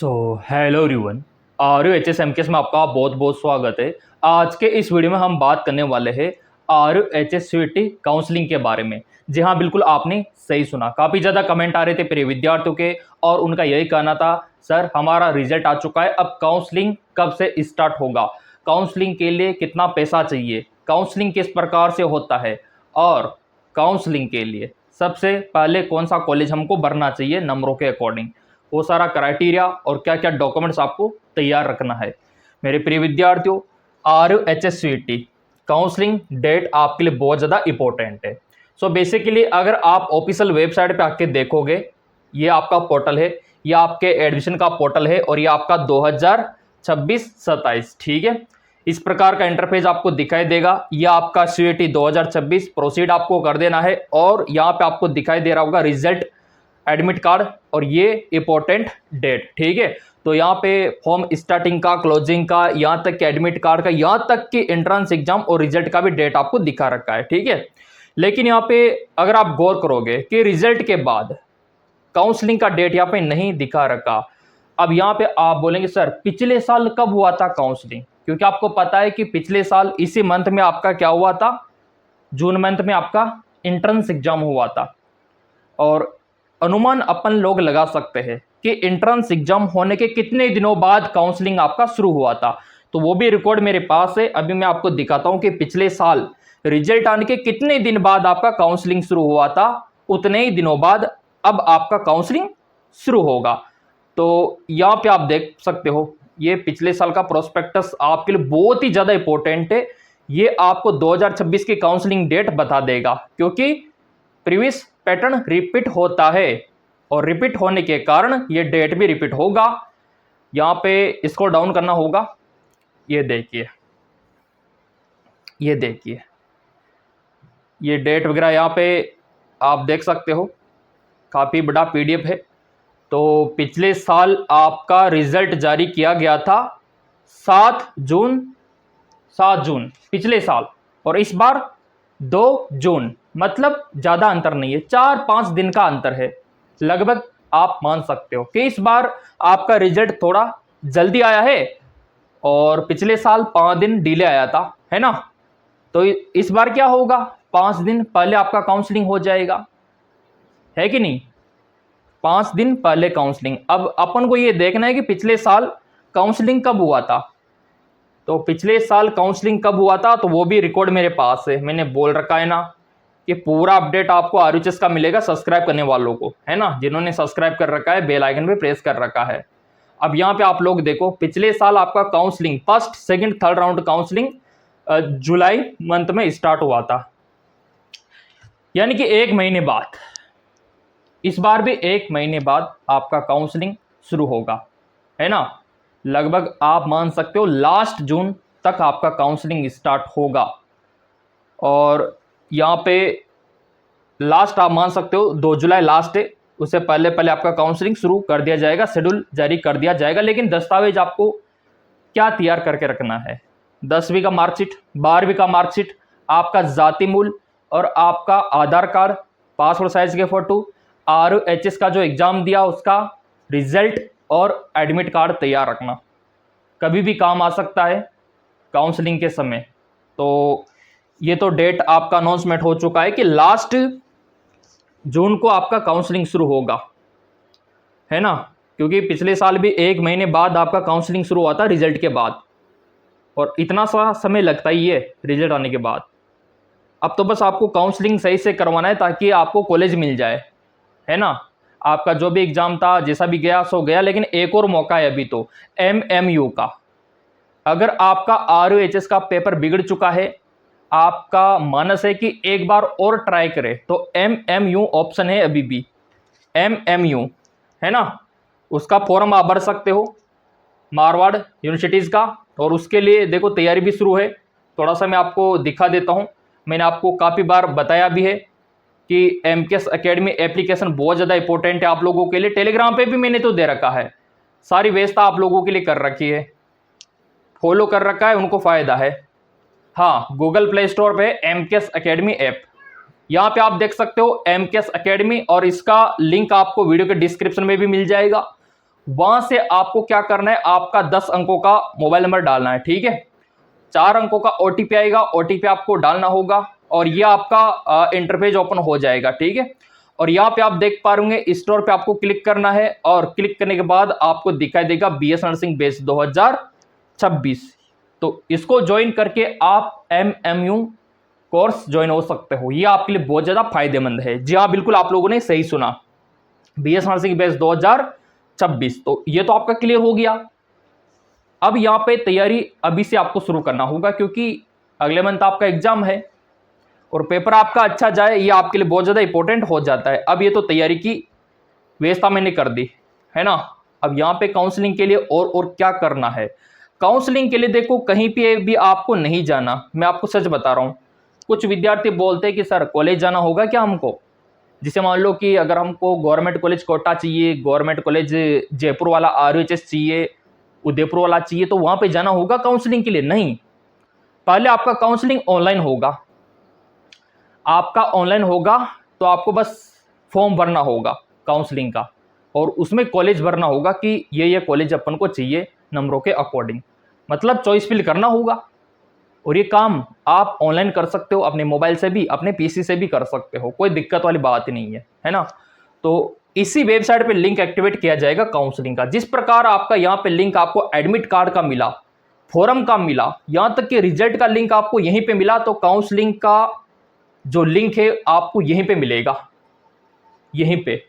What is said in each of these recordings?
सो hello everyone. R U H S M K में आपका बहुत बहुत स्वागत है। आज के इस वीडियो में हम बात करने वाले हैं R U H S C T counselling के बारे में। जी हाँ, बिल्कुल आपने सही सुना। काफ़ी ज़्यादा कमेंट आ रहे थे प्रिय विद्यार्थियों के और उनका यही कहना था, सर हमारा रिजल्ट आ चुका है, अब काउंसलिंग कब से स्टार्ट होगा, काउंसलिंग के लिए कितना पैसा चाहिए, काउंसलिंग किस प्रकार से होता है और काउंसलिंग के लिए सबसे पहले कौन सा कॉलेज हमको भरना चाहिए नंबरों के अकॉर्डिंग, वो सारा क्राइटेरिया और क्या क्या डॉक्यूमेंट्स आपको तैयार रखना है। मेरे प्रिय विद्यार्थियों, R U H S C T counselling date आपके लिए बहुत ज़्यादा इंपॉर्टेंट है। सो बेसिकली अगर आप ऑफिशियल वेबसाइट पे आके देखोगे, ये आपका पोर्टल है, ये आपके एडमिशन का पोर्टल है और ये आपका 2026-27, ठीक है। इस प्रकार का इंटरफेस आपको दिखाई देगा। ये आपका CUET 2026 प्रोसीड आपको कर देना है और यहाँ पे आपको दिखाई दे रहा होगा रिजल्ट, एडमिट कार्ड और ये इंपॉर्टेंट डेट, ठीक है। तो यहाँ पे फॉर्म स्टार्टिंग का, क्लोजिंग का, यहाँ तक कि एडमिट कार्ड का, यहाँ तक कि एंट्रेंस एग्जाम और रिजल्ट का भी डेट आपको दिखा रखा है, ठीक है। लेकिन यहाँ पे अगर आप गौर करोगे कि रिजल्ट के बाद काउंसलिंग का डेट यहाँ पे नहीं दिखा रखा। अब यहाँ पे आप बोलेंगे सर पिछले साल कब हुआ था काउंसलिंग, क्योंकि आपको पता है कि पिछले साल इसी मंथ में आपका क्या हुआ था, जून मंथ में आपका एंट्रेंस एग्जाम हुआ था। और अनुमान अपन लोग लगा सकते हैं कि एंट्रेंस एग्जाम होने के कितने दिनों बाद काउंसलिंग आपका शुरू हुआ था। तो वो भी रिकॉर्ड मेरे पास है, अभी मैं आपको दिखाता हूं कि पिछले साल रिजल्ट आने के कितने दिन बाद आपका काउंसलिंग शुरू हुआ था, उतने ही दिनों बाद अब आपका काउंसलिंग शुरू होगा। तो यहाँ पे आप देख सकते हो, ये पिछले साल का प्रोस्पेक्टस आपके लिए बहुत ही ज़्यादा इंपॉर्टेंट है। ये आपको 2026 की काउंसलिंग डेट बता देगा, क्योंकि प्रीवियस पैटर्न रिपीट होता है और रिपीट होने के कारण ये डेट भी रिपीट होगा। यहाँ पे इसको डाउन करना होगा, ये देखिए, ये देखिए, ये डेट वगैरह यहाँ पे आप देख सकते हो, काफ़ी बड़ा PDF है। तो पिछले साल आपका रिजल्ट जारी किया गया था 7 जून, 7 जून पिछले साल, और इस बार 2 जून, मतलब ज़्यादा अंतर नहीं है, 4-5 दिन का अंतर है लगभग। आप मान सकते हो कि इस बार आपका रिजल्ट थोड़ा जल्दी आया है और पिछले साल 5 दिन डिले आया था, है ना। तो इस बार क्या होगा, 5 दिन पहले आपका काउंसलिंग हो जाएगा, है कि नहीं, 5 दिन पहले काउंसलिंग। अब अपन को ये देखना है कि पिछले साल काउंसलिंग कब हुआ था। तो पिछले साल काउंसलिंग कब हुआ था, तो वो भी रिकॉर्ड मेरे पास है, मैंने बोल रखा है ना कि पूरा अपडेट आपको RHS का मिलेगा सब्सक्राइब करने वालों को, है ना, जिन्होंने सब्सक्राइब कर रखा है, बेल आइकन पे प्रेस कर रखा है। अब यहाँ पे आप लोग देखो, पिछले साल आपका counselling first, second, third round counselling जुलाई मंथ में स्टार्ट हुआ था, यानी कि 1 महीने बाद। इस बार भी 1 महीने बाद आपका काउंसलिंग शुरू होगा, है ना। लगभग आप मान सकते हो लास्ट जून तक आपका काउंसलिंग स्टार्ट होगा। और यहाँ पे लास्ट आप मान सकते हो 2 जुलाई लास्ट है, उससे पहले पहले आपका काउंसलिंग शुरू कर दिया जाएगा, शेड्यूल जारी कर दिया जाएगा। लेकिन दस्तावेज आपको क्या तैयार करके रखना है, 10वीं का मार्कशीट, 12वीं का मार्कशीट, आपका जाति मूल और आपका आधार कार्ड, पासपोर्ट साइज के फोटो, RHS का जो एग्जाम दिया उसका रिजल्ट और एडमिट कार्ड तैयार रखना, कभी भी काम आ सकता है काउंसलिंग के समय। तो ये तो डेट आपका अनाउंसमेंट हो चुका है कि लास्ट जून को आपका काउंसलिंग शुरू होगा, है ना, क्योंकि पिछले साल भी 1 महीने बाद आपका काउंसलिंग शुरू हुआ था रिजल्ट के बाद, और इतना सा समय लगता ही है रिजल्ट आने के बाद। अब तो बस आपको काउंसलिंग सही से करवाना है ताकि आपको कॉलेज मिल जाए, है ना। आपका जो भी एग्जाम था, जैसा भी गया सो गया, लेकिन एक और मौका है अभी तो MMU का। अगर आपका RHS का पेपर बिगड़ चुका है, आपका मानस है कि एक बार और ट्राई करें, तो MMU ऑप्शन है अभी भी, MMU, है ना। उसका फॉर्म आप भर सकते हो मारवाड़ यूनिवर्सिटीज़ का, और उसके लिए देखो तैयारी भी शुरू है। थोड़ा सा मैं आपको दिखा देता हूँ, मैंने आपको काफ़ी बार बताया भी है कि MKS एकेडमी एप्लीकेशन बहुत ज़्यादा इंपॉर्टेंट है आप लोगों के लिए। टेलीग्राम पे भी मैंने तो दे रखा है, सारी व्यवस्था आप लोगों के लिए कर रखी है, फॉलो कर रखा है, उनको फ़ायदा है। हाँ, गूगल प्ले स्टोर पे MKS एकेडमी ऐप, यहाँ पे आप देख सकते हो MKS एकेडमी, और इसका लिंक आपको वीडियो के डिस्क्रिप्शन में भी मिल जाएगा। वहां से आपको क्या करना है, आपका 10 अंकों का मोबाइल नंबर डालना है, ठीक है। 4 अंकों का ओटीपी आएगा, ओटीपी आपको डालना होगा और ये आपका इंटरफेस ओपन हो जाएगा, ठीक है। और यहाँ पे आप देख पा रहे होंगे स्टोर पे आपको क्लिक करना है और क्लिक करने के बाद आपको दिखाई देगा बीएस नर्सिंग बेस 2026। तो इसको ज्वाइन करके आप एमएमयू कोर्स ज्वाइन हो सकते हो। ये आपके लिए बहुत ज्यादा फायदेमंद है। जी हाँ, बिल्कुल आप लोगों ने सही सुना, बीएस नर्सिंग बेस 2026। तो ये तो आपका क्लियर हो गया। अब यहाँ पे तैयारी अभी से आपको शुरू करना होगा क्योंकि अगले मंथ आपका एग्जाम है और पेपर आपका अच्छा जाए ये आपके लिए बहुत ज़्यादा इंपॉर्टेंट हो जाता है। अब ये तो तैयारी की व्यवस्था मैंने कर दी है ना। अब यहाँ पे काउंसलिंग के लिए और क्या करना है। काउंसलिंग के लिए देखो कहीं पे भी आपको नहीं जाना, मैं आपको सच बता रहा हूँ। कुछ विद्यार्थी बोलते हैं कि सर कॉलेज जाना होगा क्या हमको, जिसे मान लो कि अगर हमको गवर्नमेंट कॉलेज कोटा चाहिए, गवर्नमेंट कॉलेज जयपुर वाला आरयूएचएस चाहिए, उदयपुर वाला चाहिए, तो वहां पे जाना होगा काउंसलिंग के लिए? नहीं, पहले आपका काउंसलिंग ऑनलाइन होगा। आपका ऑनलाइन होगा तो आपको बस फॉर्म भरना होगा काउंसलिंग का और उसमें कॉलेज भरना होगा कि ये कॉलेज अपन को चाहिए नंबरों के अकॉर्डिंग, मतलब चॉइस फिल करना होगा। और ये काम आप ऑनलाइन कर सकते हो, अपने मोबाइल से भी अपने पीसी से भी कर सकते हो, कोई दिक्कत वाली बात ही नहीं है ना। तो इसी वेबसाइट पे लिंक एक्टिवेट किया जाएगा काउंसलिंग का। जिस प्रकार आपका यहाँ पे लिंक आपको एडमिट कार्ड का मिला, फॉरम का मिला, यहाँ तक कि रिजल्ट का लिंक आपको यहीं पे मिला, तो काउंसलिंग का जो लिंक है आपको यहीं पे मिलेगा, यहीं पे।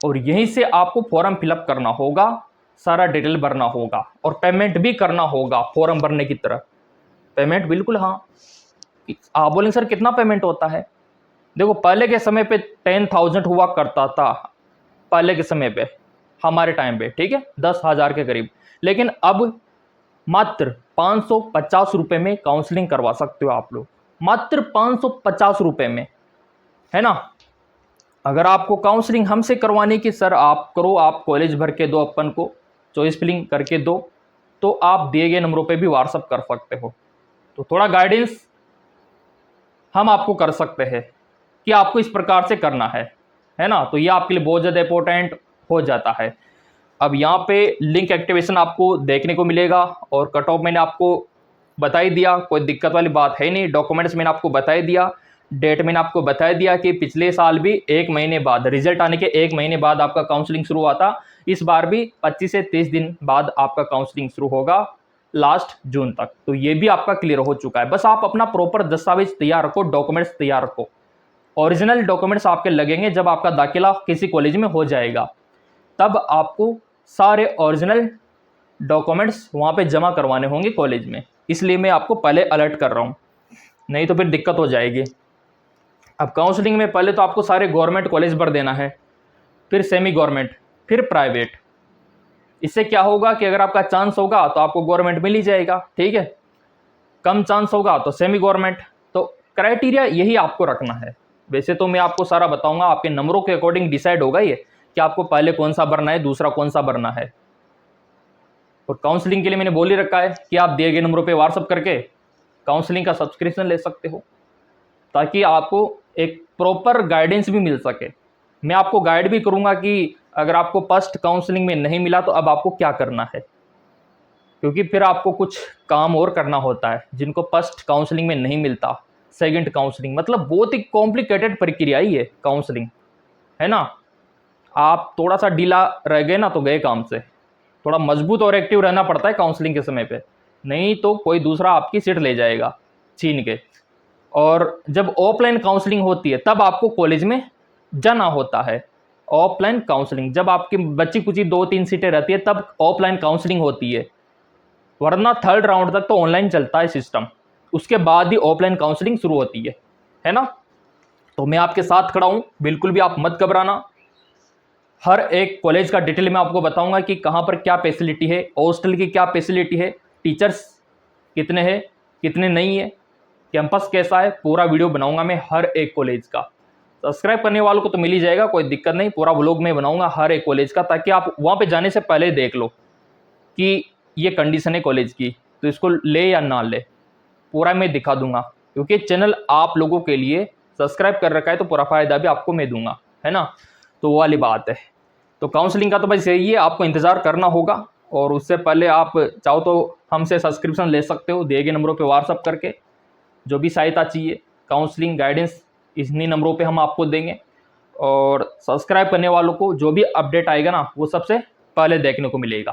और यहीं से आपको फॉर्म फिलअप करना होगा, सारा डिटेल भरना होगा और पेमेंट भी करना होगा फॉर्म भरने की तरह। पेमेंट बिल्कुल, हाँ। आप बोलेंगे सर कितना पेमेंट होता है? देखो पहले के समय पे 10,000 हुआ करता था, पहले के समय पे, हमारे टाइम पे, ठीक है, 10,000 के करीब। लेकिन अब मात्र 550 रुपए में काउंसलिंग करवा सकते हो आप लोग, मात्र 550 रुपए में, है ना। अगर आपको काउंसलिंग हमसे करवाने की सर आप करो, आप कॉलेज भर के दो, अपन को चॉइस फिलिंग करके दो, तो आप दिए गए नंबरों पे भी व्हाट्सअप कर सकते हो। तो थोड़ा गाइडेंस हम आपको कर सकते हैं कि आपको इस प्रकार से करना है ना। तो ये आपके लिए बहुत ज़्यादा इंपॉर्टेंट हो जाता है। अब यहाँ पे लिंक एक्टिवेशन आपको देखने को मिलेगा और कट ऑफ मैंने आपको बता ही दिया, कोई दिक्कत वाली बात है नहीं। डॉक्यूमेंट्स मैंने आपको बता ही दिया, डेट मैंने आपको बता दिया कि पिछले साल भी 1 महीने बाद, रिजल्ट आने के 1 महीने बाद आपका काउंसलिंग शुरू हुआ था। इस बार भी 25 से 30 दिन बाद आपका काउंसलिंग शुरू होगा, लास्ट जून तक। तो ये भी आपका क्लियर हो चुका है। बस आप अपना प्रॉपर दस्तावेज तैयार रखो, डॉक्यूमेंट्स तैयार रखो। ओरिजिनल डॉक्यूमेंट्स आपके लगेंगे जब आपका दाखिला किसी कॉलेज में हो जाएगा, तब आपको सारे ओरिजिनल डॉक्यूमेंट्स वहाँ पे जमा करवाने होंगे कॉलेज में। इसलिए मैं आपको पहले अलर्ट कर रहा हूँ, नहीं तो फिर दिक्कत हो जाएगी। अब काउंसलिंग में पहले तो आपको सारे गवर्नमेंट कॉलेज भर देना है, फिर सेमी गवर्नमेंट, फिर प्राइवेट। इससे क्या होगा कि अगर आपका चांस होगा तो आपको गवर्नमेंट मिल ही जाएगा, ठीक है। कम चांस होगा तो सेमी गवर्नमेंट। तो क्राइटेरिया यही आपको रखना है। वैसे तो मैं आपको सारा बताऊंगा, आपके नंबरों के अकॉर्डिंग डिसाइड होगा ये कि आपको पहले कौन सा भरना है, दूसरा कौन सा भरना है। और काउंसलिंग के लिए मैंने बोल ही रखा है कि आप दिए गए नंबरों पे व्हाट्सअप करके काउंसलिंग का सब्सक्रिप्शन ले सकते हो, ताकि आपको एक प्रॉपर गाइडेंस भी मिल सके। मैं आपको गाइड भी करूंगा कि अगर आपको फर्स्ट काउंसलिंग में नहीं मिला तो अब आपको क्या करना है, क्योंकि फिर आपको कुछ काम और करना होता है जिनको फर्स्ट काउंसलिंग में नहीं मिलता। सेकंड काउंसलिंग मतलब बहुत ही कॉम्प्लिकेटेड प्रक्रिया ही है काउंसलिंग, है ना। आप थोड़ा सा ढीला रह गए ना तो गए काम से। थोड़ा मजबूत और एक्टिव रहना पड़ता है काउंसलिंग के समय पे, नहीं तो कोई दूसरा आपकी सीट ले जाएगा छीन के। और जब ऑफलाइन काउंसलिंग होती है तब आपको कॉलेज में जाना होता है। ऑफलाइन काउंसलिंग जब आपकी बच्ची कुछ 2-3 सीटें रहती है तब ऑफलाइन काउंसलिंग होती है, वरना थर्ड राउंड तक तो ऑनलाइन चलता है सिस्टम, उसके बाद ही ऑफलाइन काउंसलिंग शुरू होती है ना। तो मैं आपके साथ खड़ा हूं, बिल्कुल भी आप मत घबराना। हर एक कॉलेज का डिटेल मैं आपको बताऊंगा कि कहां पर क्या फैसिलिटी है, हॉस्टल की क्या फैसिलिटी है, टीचर्स कितने हैं कितने नहीं है, कैंपस कैसा है, पूरा वीडियो बनाऊंगा मैं हर एक कॉलेज का। सब्सक्राइब करने वालों को तो मिल ही जाएगा, कोई दिक्कत नहीं। पूरा व्लॉग मैं बनाऊंगा हर एक कॉलेज का, ताकि आप वहां पे जाने से पहले देख लो कि ये कंडीशन है कॉलेज की, तो इसको ले या ना ले, पूरा मैं दिखा दूंगा। क्योंकि चैनल आप लोगों के लिए सब्सक्राइब कर रखा है तो पूरा फायदा भी आपको मैं दूंगा, है ना। तो वो वाली बात है। तो काउंसलिंग का तो बस यही है, आपको इंतज़ार करना होगा। और उससे पहले आप चाहो तो हमसे सब्सक्रिप्शन ले सकते हो, दिए गए नंबरों पे व्हाट्सअप करके। जो भी सहायता चाहिए, काउंसलिंग, गाइडेंस, इन्हीं नंबरों पे हम आपको देंगे। और सब्सक्राइब करने वालों को जो भी अपडेट आएगा ना, वो सबसे पहले देखने को मिलेगा।